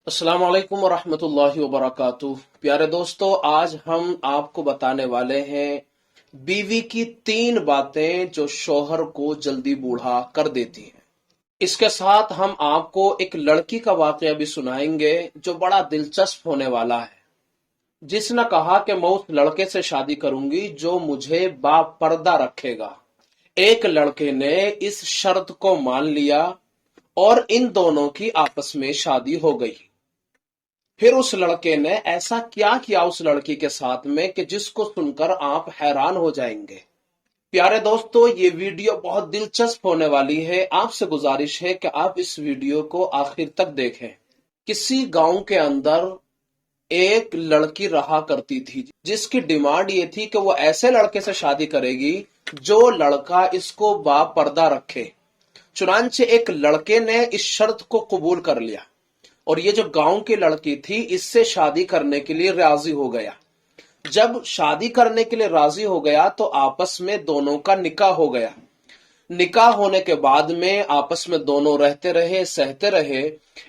अस्सलाम वालेकुम वरहमतुल्लाहि वबरकातुह। प्यारे दोस्तों, आज हम आपको बताने वाले हैं बीवी की 3 बातें जो शौहर को जल्दी बूढ़ा कर देती हैं। इसके साथ हम आपको एक लड़की का वाकया भी सुनाएंगे जो बड़ा दिलचस्प होने वाला है, जिसने कहा कि मैं उस लड़के से शादी करूंगी जो मुझे बापर्दा रखेगा। एक लड़के ने इस शर्त को मान लिया और इन दोनों की आपस में शादी हो गई। फिर उस लड़के ने ऐसा क्या किया उस लड़की के साथ में कि जिसको सुनकर आप हैरान हो जाएंगे। प्यारे दोस्तों, ये वीडियो बहुत दिलचस्प होने वाली है। आपसे गुजारिश है कि आप इस वीडियो को आखिर तक देखें। किसी गांव के अंदर एक लड़की रहा करती थी जिसकी डिमांड ये थी कि वो ऐसे लड़के से शादी करेगी जो लड़का इसको बापर्दा रखे। चुनांचे एक लड़के ने इस शर्त को कबूल कर लिया और ये जो गांव की लड़की थी इससे शादी करने के लिए राजी हो गया। जब शादी करने के लिए राजी हो गया तो आपस में दोनों का निकाह हो गया। निकाह होने के बाद में आपस में दोनों रहते रहे, सहते रहे।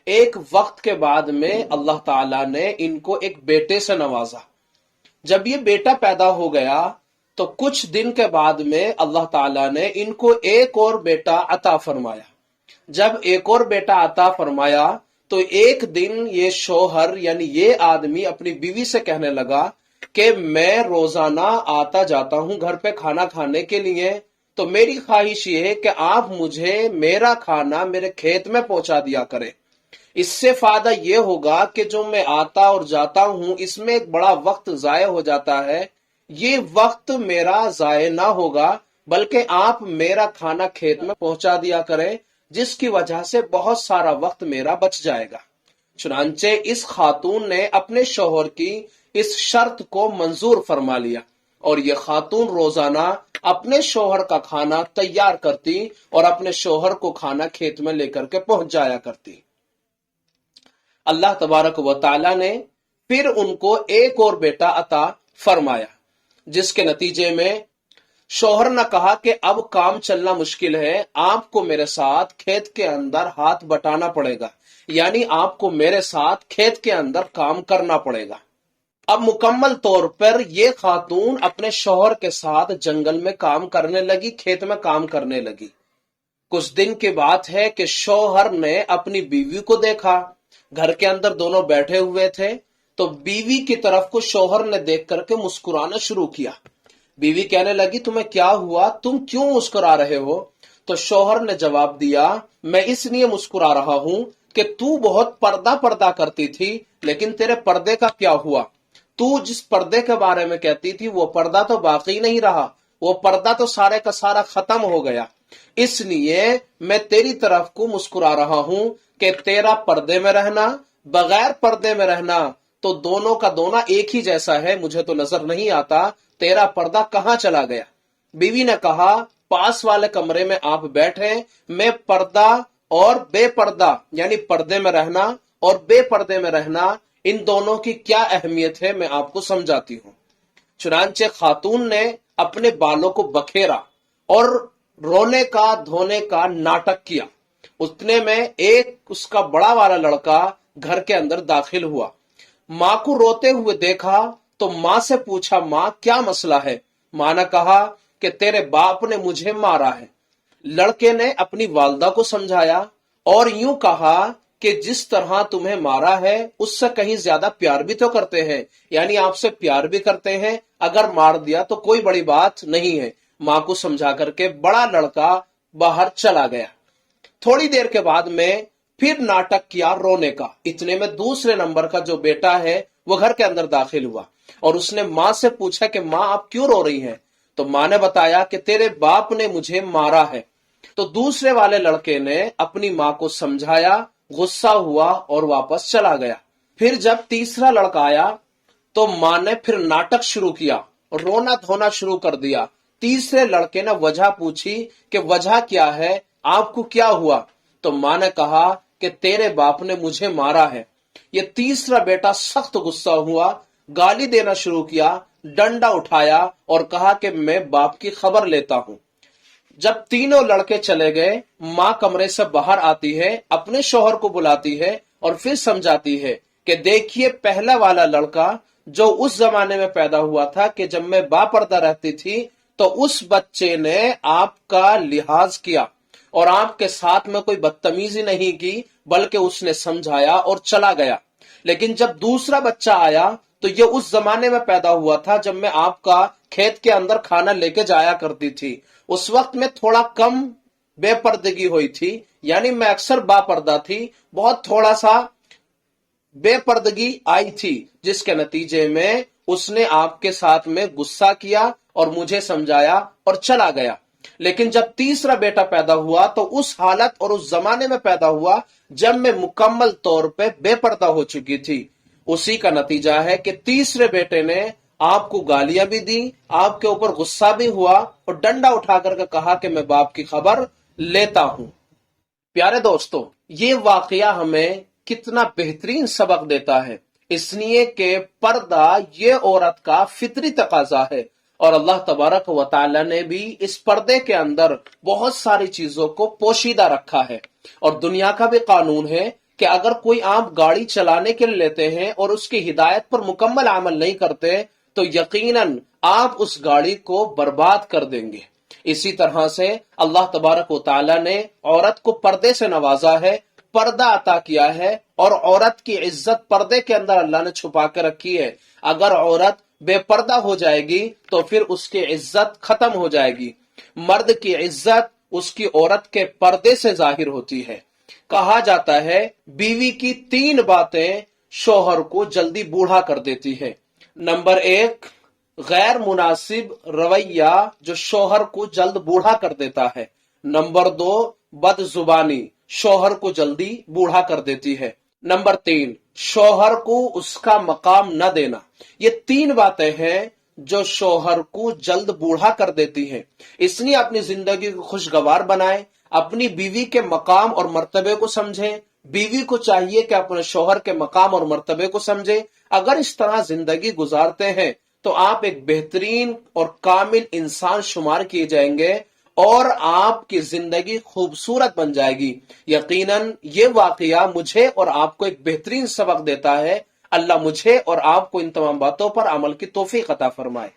एक वक्त के बाद में अल्लाह ताला ने इनको एक बेटे से नवाजा। जब ये बेटा पैदा हो गया तो कुछ दिन के बाद में अल्लाह ताला ने इनको एक और बेटा अता फरमाया। जब एक और बेटा अता फरमाया तो एक दिन ये शौहर यानी ये आदमी अपनी बीवी से कहने लगा कि मैं रोजाना आता जाता हूं घर पे खाना खाने के लिए, तो मेरी ख्वाहिश ये है कि आप मुझे मेरा खाना मेरे खेत में पहुंचा दिया करें। इससे फायदा ये होगा कि जो मैं आता और जाता हूं इसमें एक बड़ा वक्त जाया हो जाता है। ये वक्त मेरा जाया ना होगा बल्कि आप मेरा खाना खेत में पहुंचा दिया करें, जिसकी वजह से बहुत सारा वक्त मेरा बच जाएगा। चुनांचे इस खातून ने अपने शौहर की इस शर्त को मंजूर फरमा लिया और ये खातून रोजाना अपने शौहर का खाना तैयार करती और अपने शौहर को खाना खेत में लेकर के पहुंच जाया करती। अल्लाह तबारक व ताला ने फिर उनको एक और बेटा अता फरमाया, जिसके नतीजे में शौहर ने कहा कि अब काम चलना मुश्किल है, आपको मेरे साथ खेत के अंदर हाथ बटाना पड़ेगा, यानी आपको मेरे साथ खेत के अंदर काम करना पड़ेगा। अब मुकम्मल तौर पर यह खातून अपने शौहर के साथ जंगल में काम करने लगी, खेत में काम करने लगी। कुछ दिन की बात है कि शौहर ने अपनी बीवी को देखा, घर के अंदर दोनों बैठे हुए थे, तो बीवी की तरफ को शौहर ने देख करके मुस्कुराना शुरू किया। बीवी कहने लगी, तुम्हें क्या हुआ, तुम क्यों मुस्कुरा रहे हो? तो शौहर ने जवाब दिया, मैं इसलिए मुस्कुरा रहा हूं कि तू बहुत पर्दा पर्दा करती थी, लेकिन तेरे पर्दे का क्या हुआ? तू जिस पर्दे के बारे में कहती थी वो पर्दा तो बाकी नहीं रहा, वो पर्दा तो सारे का सारा खत्म हो गया। इसलिए मैं तेरी तरफ को मुस्कुरा रहा हूं कि तेरा पर्दे में रहना, बगैर पर्दे में रहना तो दोनों का दोना एक ही जैसा है, मुझे तो नजर नहीं आता तेरा पर्दा कहां चला गया। बीवी ने कहा, पास वाले कमरे में आप बैठे, मैं पर्दा और बेपर्दा यानी पर्दे में रहना और बेपर्दे में रहना, इन दोनों की क्या अहमियत है मैं आपको समझाती हूं। चुनांचे खातून ने अपने बालों को बखेरा और रोने का धोने का नाटक किया। उतने में एक उसका बड़ा वाला लड़का घर के अंदर दाखिल हुआ। मां को रोते हुए देखा तो मां से पूछा, मां क्या मसला है? मां ने कहा कि तेरे बाप ने मुझे मारा है। लड़के ने अपनी वालदा को समझाया और यूं कहा कि जिस तरह तुम्हें मारा है उससे कहीं ज्यादा प्यार भी तो करते हैं, यानी आपसे प्यार भी करते हैं, अगर मार दिया तो कोई बड़ी बात नहीं है। मां को समझा करके बड़ा लड़का बाहर चला गया। थोड़ी देर के बाद में फिर नाटक किया रोने का। इतने में दूसरे नंबर का जो बेटा है वो घर के अंदर दाखिल हुआ और उसने मां से पूछा कि मां आप क्यों रो रही हैं? तो मां ने बताया कि तेरे बाप ने मुझे मारा है। तो दूसरे वाले लड़के ने अपनी मां को समझाया, गुस्सा हुआ और वापस चला गया। फिर जब तीसरा लड़का आया तो मां ने फिर नाटक शुरू किया, रोना धोना शुरू कर दिया। तीसरे लड़के ने वजह पूछी कि वजह क्या है, आपको क्या हुआ? तो मां ने कहा कि तेरे बाप ने मुझे मारा है। ये तीसरा बेटा सख्त गुस्सा हुआ, गाली देना शुरू किया, डंडा उठाया और कहा कि मैं बाप की खबर लेता हूं। जब तीनों लड़के चले गए, मां कमरे से बाहर आती है, अपने शौहर को बुलाती है और फिर समझाती है कि देखिए पहला वाला लड़का जो उस जमाने में पैदा हुआ था कि जब मैं बापर्दा रहती थी तो उस बच्चे ने आपका लिहाज किया और आपके साथ में कोई बदतमीजी नहीं की, बल्कि उसने समझाया और चला गया। लेकिन जब दूसरा बच्चा आया तो ये उस जमाने में पैदा हुआ था जब मैं आपका खेत के अंदर खाना लेके जाया करती थी। उस वक्त में थोड़ा कम बेपर्दगी हुई थी, यानी मैं अक्सर बापर्दा थी, बहुत थोड़ा सा बेपर्दगी आई थी, जिसके नतीजे में उसने आपके साथ में गुस्सा किया और मुझे समझाया और चला गया। लेकिन जब तीसरा बेटा पैदा हुआ तो उस हालत और उस जमाने में पैदा हुआ जब मैं मुकम्मल तौर पे बेपर्दा हो चुकी थी। उसी का नतीजा है कि तीसरे बेटे ने आपको गालियां भी दी, आपके ऊपर गुस्सा भी हुआ और डंडा उठाकर के कहा कि मैं बाप की खबर लेता हूं। प्यारे दोस्तों, ये वाकया हमें कितना बेहतरीन सबक देता है, इसलिए कि पर्दा ये औरत का फितरी तकाजा है और अल्लाह तबारक व तआला ने भी इस पर्दे के अंदर बहुत सारी चीजों को पोशीदा रखा है। और दुनिया का भी कानून है कि अगर कोई आप गाड़ी चलाने के लिए लेते हैं और उसकी हिदायत पर मुकम्मल अमल नहीं करते तो यकीनन आप उस गाड़ी को बर्बाद कर देंगे। इसी तरह से अल्लाह तबारक व तआला ने औरत को पर्दे से नवाजा है, पर्दा अता किया है और औरत की इज्जत पर्दे के अंदर अल्लाह ने छुपा के रखी है। अगर औरत बेपर्दा हो जाएगी तो फिर उसकी इज्जत खत्म हो जाएगी। मर्द की इज्जत उसकी औरत के पर्दे से जाहिर होती है। कहा जाता है बीवी की 3 बातें शौहर को जल्दी बूढ़ा कर देती है। नंबर 1, गैर मुनासिब रवैया जो शौहर को जल्द बूढ़ा कर देता है। नंबर 2, बदजुबानी शौहर को जल्दी बूढ़ा कर देती है। नंबर 3, शौहर को उसका मकाम न देना। ये 3 बातें हैं जो शौहर को जल्द बूढ़ा कर देती हैं। इसलिए अपनी जिंदगी को खुशगवार बनाए, अपनी बीवी के मकाम और मर्तबे को समझे। बीवी को चाहिए कि अपने शौहर के मकाम और मर्तबे को समझे। अगर इस तरह जिंदगी गुजारते हैं तो आप एक बेहतरीन और कामिल इंसान शुमार किए जाएंगे और आपकी जिंदगी खूबसूरत बन जाएगी। यकीनन ये वाकया मुझे और आपको एक बेहतरीन सबक देता है। अल्लाह मुझे और आपको इन तमाम बातों पर अमल की तौफीक अता फरमाए।